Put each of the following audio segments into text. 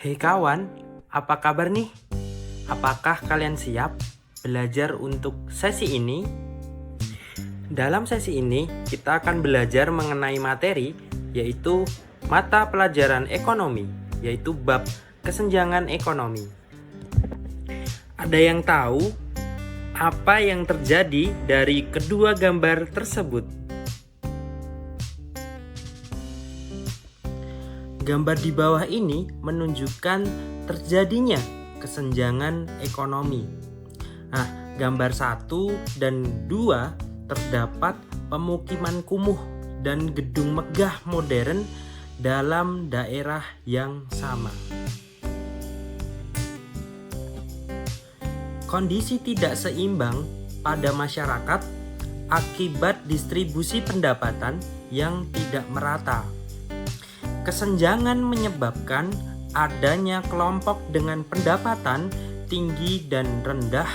Hei kawan, apa kabar nih? Apakah kalian siap belajar untuk sesi ini? Dalam sesi ini, kita akan belajar mengenai materi, yaitu mata pelajaran ekonomi, yaitu bab kesenjangan ekonomi. Ada yang tahu apa yang terjadi dari kedua gambar tersebut? Gambar di bawah ini menunjukkan terjadinya kesenjangan ekonomi. Nah, gambar 1 dan 2 terdapat pemukiman kumuh dan gedung megah modern dalam daerah yang sama. Kondisi tidak seimbang pada masyarakat akibat distribusi pendapatan yang tidak merata. Kesenjangan menyebabkan adanya kelompok dengan pendapatan tinggi dan rendah.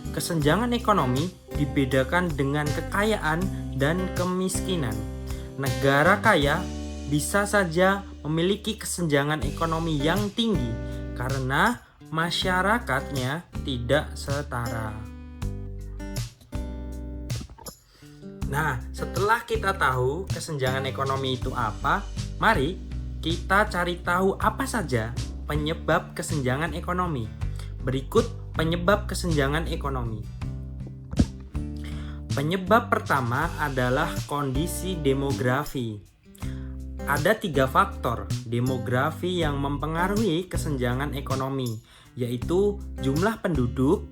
Kesenjangan ekonomi dibedakan dengan kekayaan dan kemiskinan. Negara kaya bisa saja memiliki kesenjangan ekonomi yang tinggi karena masyarakatnya tidak setara. Nah, setelah kita tahu kesenjangan ekonomi itu apa, mari kita cari tahu apa saja penyebab kesenjangan ekonomi. Berikut penyebab kesenjangan ekonomi. Penyebab pertama adalah kondisi demografi. Ada 3 faktor demografi yang mempengaruhi kesenjangan ekonomi, yaitu jumlah penduduk,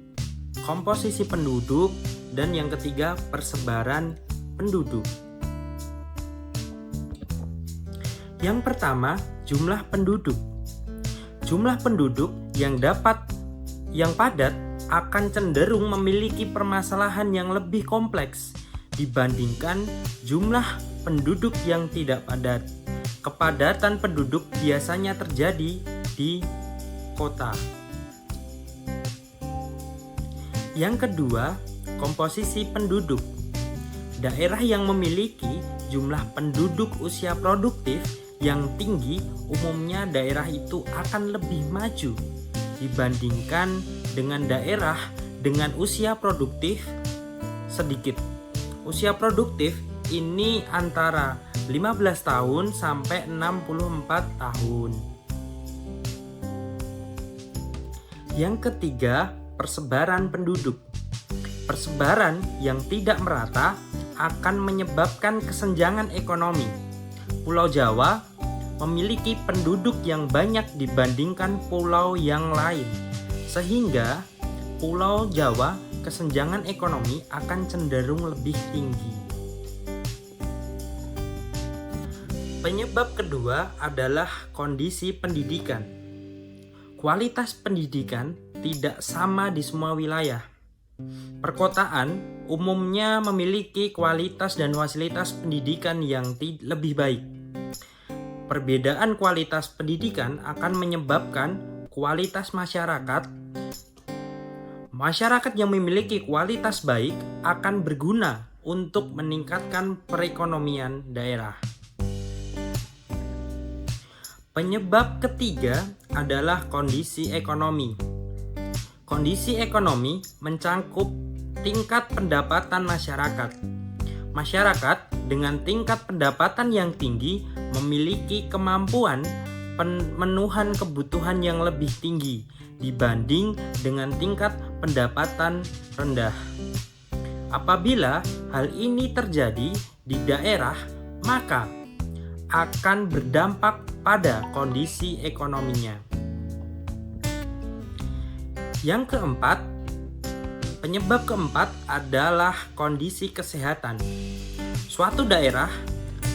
komposisi penduduk, dan yang ketiga persebaran penduduk. Yang pertama, jumlah penduduk. Jumlah penduduk yang padat akan cenderung memiliki permasalahan yang lebih kompleks dibandingkan jumlah penduduk yang tidak padat. Kepadatan penduduk biasanya terjadi di kota. Yang kedua, komposisi penduduk. Daerah yang memiliki jumlah penduduk usia produktif yang tinggi, umumnya daerah itu akan lebih maju dibandingkan dengan daerah dengan usia produktif sedikit. Usia produktif ini antara 15 tahun sampai 64 tahun. Yang ketiga, persebaran penduduk. Persebaran yang tidak merata akan menyebabkan kesenjangan ekonomi. Pulau Jawa memiliki penduduk yang banyak dibandingkan pulau yang lain, sehingga Pulau Jawa kesenjangan ekonomi akan cenderung lebih tinggi. Penyebab kedua adalah kondisi pendidikan. Kualitas pendidikan tidak sama di semua wilayah. Perkotaan umumnya memiliki kualitas dan fasilitas pendidikan yang lebih baik. Perbedaan kualitas pendidikan akan menyebabkan kualitas masyarakat. Masyarakat yang memiliki kualitas baik akan berguna untuk meningkatkan perekonomian daerah. Penyebab ketiga adalah kondisi ekonomi. Kondisi ekonomi mencangkup tingkat pendapatan masyarakat. Masyarakat dengan tingkat pendapatan yang tinggi memiliki kemampuan pemenuhan kebutuhan yang lebih tinggi dibanding dengan tingkat pendapatan rendah. Apabila hal ini terjadi di daerah, maka akan berdampak pada kondisi ekonominya. Yang keempat, penyebab keempat adalah kondisi kesehatan. Suatu daerah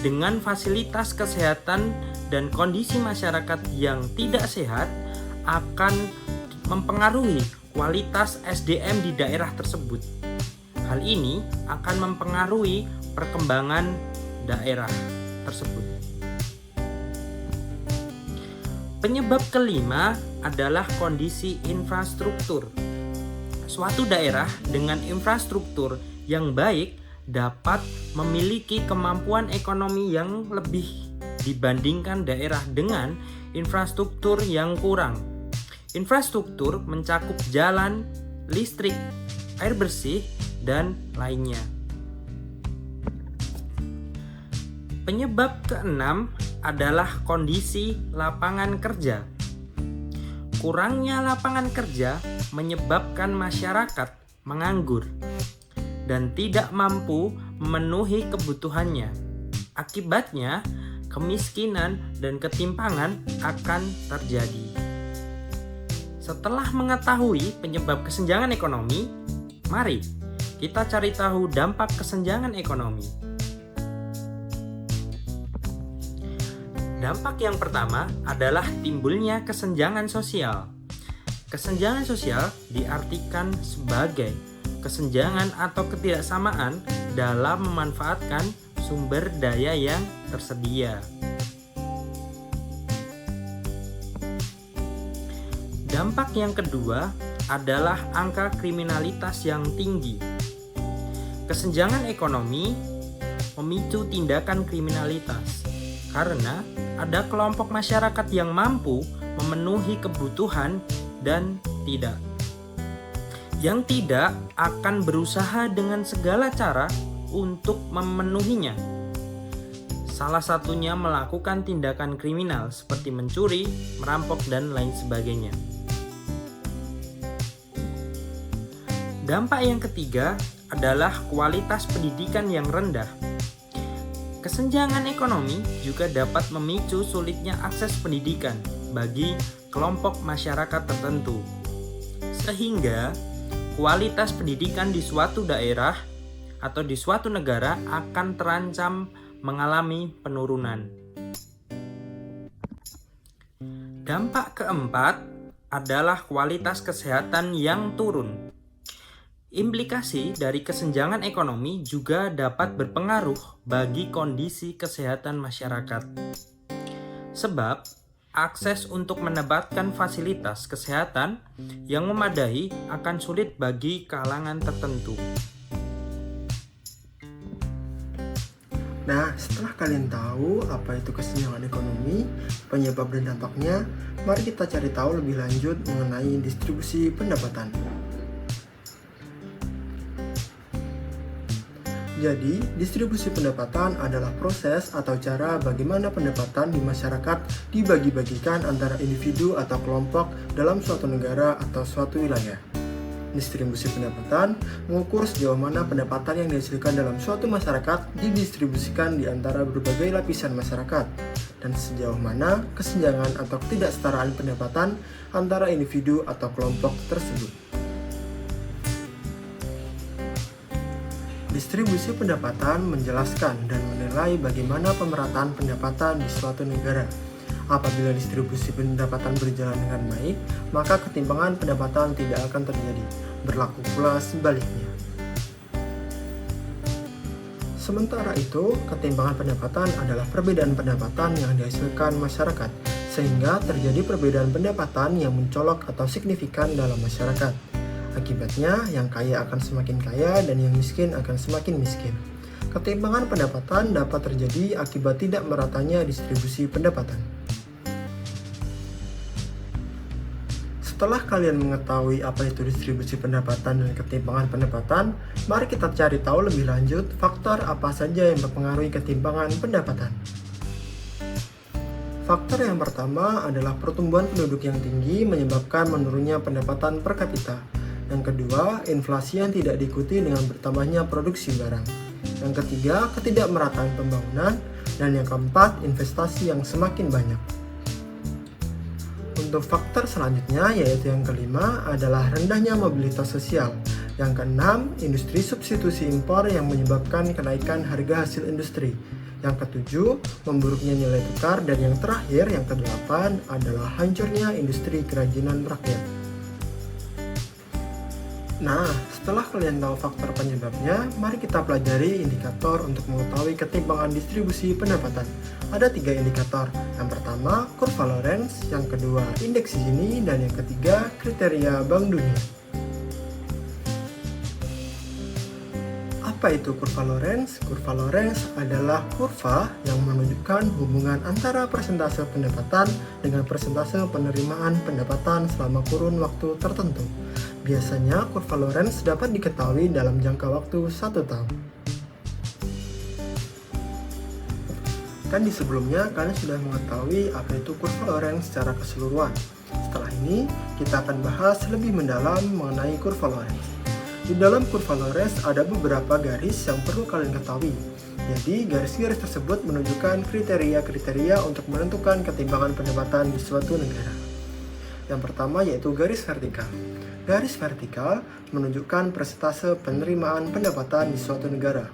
dengan fasilitas kesehatan dan kondisi masyarakat yang tidak sehat akan mempengaruhi kualitas SDM di daerah tersebut. Hal ini akan mempengaruhi perkembangan daerah tersebut. Penyebab kelima adalah kondisi infrastruktur. Suatu daerah dengan infrastruktur yang baik dapat memiliki kemampuan ekonomi yang lebih dibandingkan daerah dengan infrastruktur yang kurang. Infrastruktur mencakup jalan, listrik, air bersih, dan lainnya. Penyebab keenam adalah kondisi lapangan kerja. Kurangnya lapangan kerja menyebabkan masyarakat menganggur dan tidak mampu memenuhi kebutuhannya. Akibatnya, kemiskinan dan ketimpangan akan terjadi. Setelah mengetahui penyebab kesenjangan ekonomi, mari kita cari tahu dampak kesenjangan ekonomi. Dampak yang pertama adalah timbulnya kesenjangan sosial. Kesenjangan sosial diartikan sebagai kesenjangan atau ketidaksamaan dalam memanfaatkan sumber daya yang tersedia. Dampak yang kedua adalah angka kriminalitas yang tinggi. Kesenjangan ekonomi memicu tindakan kriminalitas karena ada kelompok masyarakat yang mampu memenuhi kebutuhan dan yang tidak akan berusaha dengan segala cara untuk memenuhinya. Salah satunya melakukan tindakan kriminal seperti mencuri, merampok, dan lain sebagainya. Dampak yang ketiga adalah kualitas pendidikan yang rendah. Kesenjangan ekonomi juga dapat memicu sulitnya akses pendidikan bagi kelompok masyarakat tertentu, sehingga kualitas pendidikan di suatu daerah atau di suatu negara akan terancam mengalami penurunan. Dampak keempat adalah kualitas kesehatan yang turun. Implikasi dari kesenjangan ekonomi juga dapat berpengaruh bagi kondisi kesehatan masyarakat. Sebab, akses untuk mendapatkan fasilitas kesehatan yang memadai akan sulit bagi kalangan tertentu. Nah, setelah kalian tahu apa itu kesenjangan ekonomi, penyebab dan dampaknya, mari kita cari tahu lebih lanjut mengenai distribusi pendapatan. Jadi, distribusi pendapatan adalah proses atau cara bagaimana pendapatan di masyarakat dibagi-bagikan antara individu atau kelompok dalam suatu negara atau suatu wilayah. Distribusi pendapatan mengukur sejauh mana pendapatan yang dihasilkan dalam suatu masyarakat didistribusikan di antara berbagai lapisan masyarakat, dan sejauh mana kesenjangan atau ketidaksetaraan pendapatan antara individu atau kelompok tersebut. Distribusi pendapatan menjelaskan dan menilai bagaimana pemerataan pendapatan di suatu negara. Apabila distribusi pendapatan berjalan dengan baik, maka ketimpangan pendapatan tidak akan terjadi. Berlaku pula sebaliknya. Sementara itu, ketimpangan pendapatan adalah perbedaan pendapatan yang dihasilkan masyarakat, sehingga terjadi perbedaan pendapatan yang mencolok atau signifikan dalam masyarakat. Akibatnya, yang kaya akan semakin kaya dan yang miskin akan semakin miskin. Ketimpangan pendapatan dapat terjadi akibat tidak meratanya distribusi pendapatan. Setelah kalian mengetahui apa itu distribusi pendapatan dan ketimpangan pendapatan, mari kita cari tahu lebih lanjut faktor apa saja yang mempengaruhi ketimpangan pendapatan. Faktor yang pertama adalah pertumbuhan penduduk yang tinggi menyebabkan menurunnya pendapatan per kapita. Yang kedua, inflasi yang tidak diikuti dengan bertambahnya produksi barang. Yang ketiga, ketidakmerataan pembangunan. Dan yang keempat, investasi yang semakin banyak. Untuk faktor selanjutnya, yaitu yang kelima, adalah rendahnya mobilitas sosial. Yang keenam, industri substitusi impor yang menyebabkan kenaikan harga hasil industri. Yang ketujuh, memburuknya nilai tukar. Dan yang terakhir, yang kedelapan, adalah hancurnya industri kerajinan rakyat. Nah, setelah kalian tahu faktor penyebabnya, mari kita pelajari indikator untuk mengetahui ketimpangan distribusi pendapatan. Ada 3 indikator. Yang pertama, kurva Lorenz, yang kedua, indeks Gini, dan yang ketiga, kriteria Bank Dunia. Apa Apa itu kurva Lorenz? Kurva Lorenz adalah kurva yang menunjukkan hubungan antara persentase pendapatan dengan persentase penerimaan pendapatan selama kurun waktu tertentu. Biasanya kurva Lorenz dapat diketahui dalam jangka waktu 1 tahun. Kan di sebelumnya kalian sudah mengetahui apa itu kurva Lorenz secara keseluruhan. Setelah ini kita akan bahas lebih mendalam mengenai kurva Lorenz. Di dalam kurva Lorenz ada beberapa garis yang perlu kalian ketahui. Jadi garis-garis tersebut menunjukkan kriteria-kriteria untuk menentukan ketimbangan pendapatan di suatu negara. Yang pertama yaitu garis vertikal. Garis vertikal menunjukkan persentase penerimaan pendapatan di suatu negara.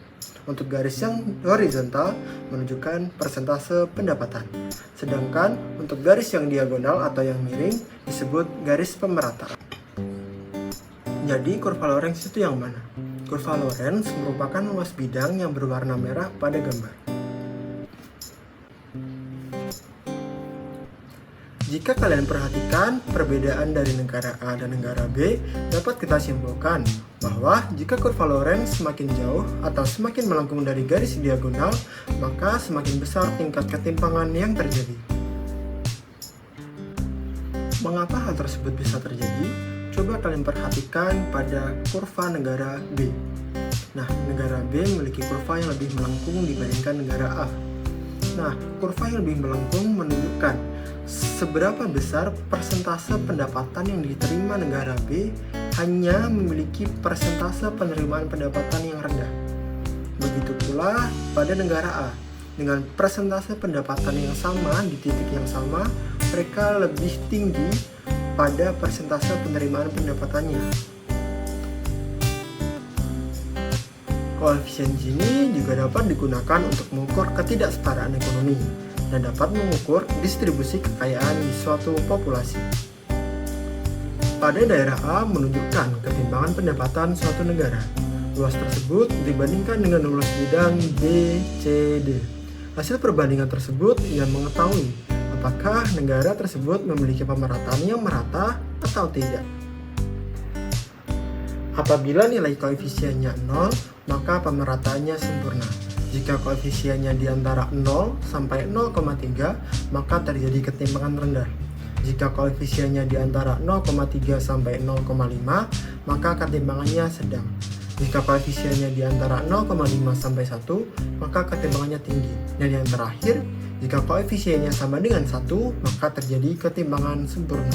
Untuk garis yang horizontal menunjukkan persentase pendapatan. Sedangkan untuk garis yang diagonal atau yang miring disebut garis pemerataan. Jadi kurva Lorenz itu yang mana? Kurva Lorenz merupakan luas bidang yang berwarna merah pada gambar. Jika kalian perhatikan perbedaan dari negara A dan negara B, dapat kita simpulkan bahwa jika kurva Lorenz semakin jauh atau semakin melengkung dari garis diagonal, maka semakin besar tingkat ketimpangan yang terjadi. Mengapa hal tersebut bisa terjadi? Coba kalian perhatikan pada kurva negara B. Nah, negara B memiliki kurva yang lebih melengkung dibandingkan negara A. Nah, kurva yang lebih melengkung menunjukkan seberapa besar persentase pendapatan yang diterima negara B hanya memiliki persentase penerimaan pendapatan yang rendah. Begitu pula pada negara A. Dengan persentase pendapatan yang sama di titik yang sama, mereka lebih tinggi pada persentase penerimaan pendapatannya. Koefisien Gini juga dapat digunakan untuk mengukur ketidaksetaraan ekonomi dan dapat mengukur distribusi kekayaan di suatu populasi. Pada daerah A menunjukkan ketimbangan pendapatan suatu negara. Luas tersebut dibandingkan dengan luas bidang B, C, D. Hasil perbandingan tersebut yang mengetahui apakah negara tersebut memiliki pemerataan yang merata atau tidak. Apabila nilai koefisiennya 0, maka pemerataannya sempurna. Jika koefisiennya di antara 0 sampai 0,3, maka terjadi ketimpangan rendah. Jika koefisiennya di antara 0,3 sampai 0,5, maka ketimpangannya sedang. Jika koefisiennya di antara 0,5 sampai 1, maka ketimpangannya tinggi. Dan yang terakhir, jika koefisiennya sama dengan 1, maka terjadi ketimbangan sempurna.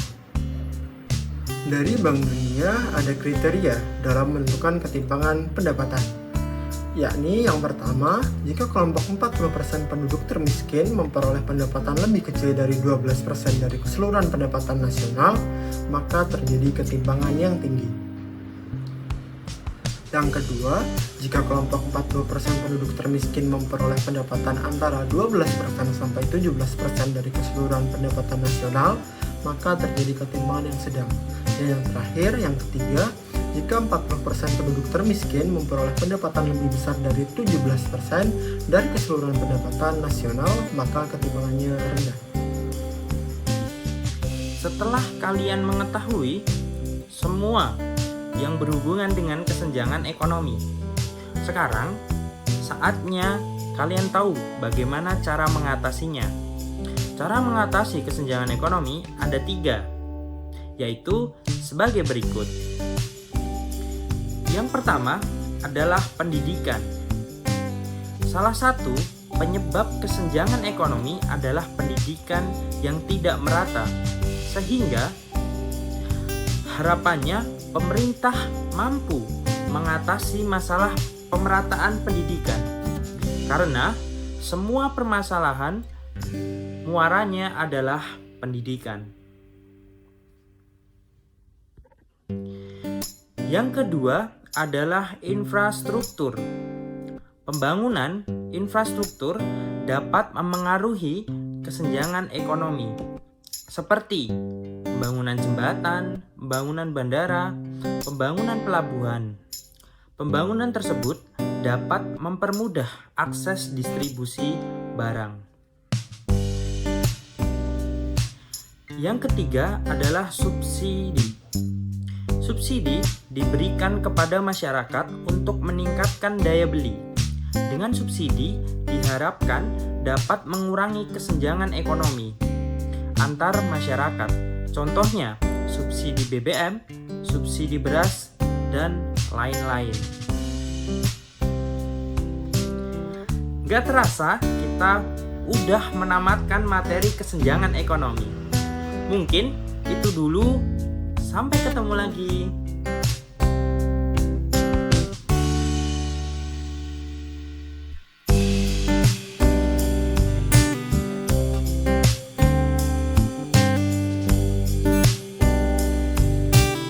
Dari Bank Dunia ada kriteria dalam menentukan ketimpangan pendapatan. Yakni yang pertama, jika kelompok 40% penduduk termiskin memperoleh pendapatan lebih kecil dari 12% dari keseluruhan pendapatan nasional, maka terjadi ketimpangan yang tinggi. Yang kedua, jika kelompok 40% penduduk termiskin memperoleh pendapatan antara 12% sampai 17% dari keseluruhan pendapatan nasional, maka terjadi ketimpangan yang sedang. Dan yang terakhir, yang ketiga, jika 40% penduduk termiskin memperoleh pendapatan lebih besar dari 17% dari keseluruhan pendapatan nasional, maka ketimpangannya rendah. Setelah kalian mengetahui semua yang berhubungan dengan kesenjangan ekonomi, sekarang saatnya kalian tahu bagaimana cara mengatasinya. Cara mengatasi kesenjangan ekonomi ada 3, yaitu sebagai berikut. Yang pertama adalah pendidikan. Salah satu penyebab kesenjangan ekonomi adalah pendidikan yang tidak merata, sehingga harapannya pemerintah mampu mengatasi masalah pemerataan pendidikan, karena semua permasalahan muaranya adalah pendidikan. Yang kedua adalah infrastruktur. Pembangunan infrastruktur dapat memengaruhi kesenjangan ekonomi, seperti pembangunan jembatan, pembangunan bandara, pembangunan pelabuhan. Pembangunan tersebut dapat mempermudah akses distribusi barang. Yang ketiga adalah subsidi. Subsidi diberikan kepada masyarakat untuk meningkatkan daya beli. Dengan subsidi diharapkan dapat mengurangi kesenjangan ekonomi antar masyarakat. Contohnya, subsidi BBM, subsidi beras, dan lain-lain. Gak terasa kita udah menamatkan materi kesenjangan ekonomi. Mungkin itu dulu, sampai ketemu lagi.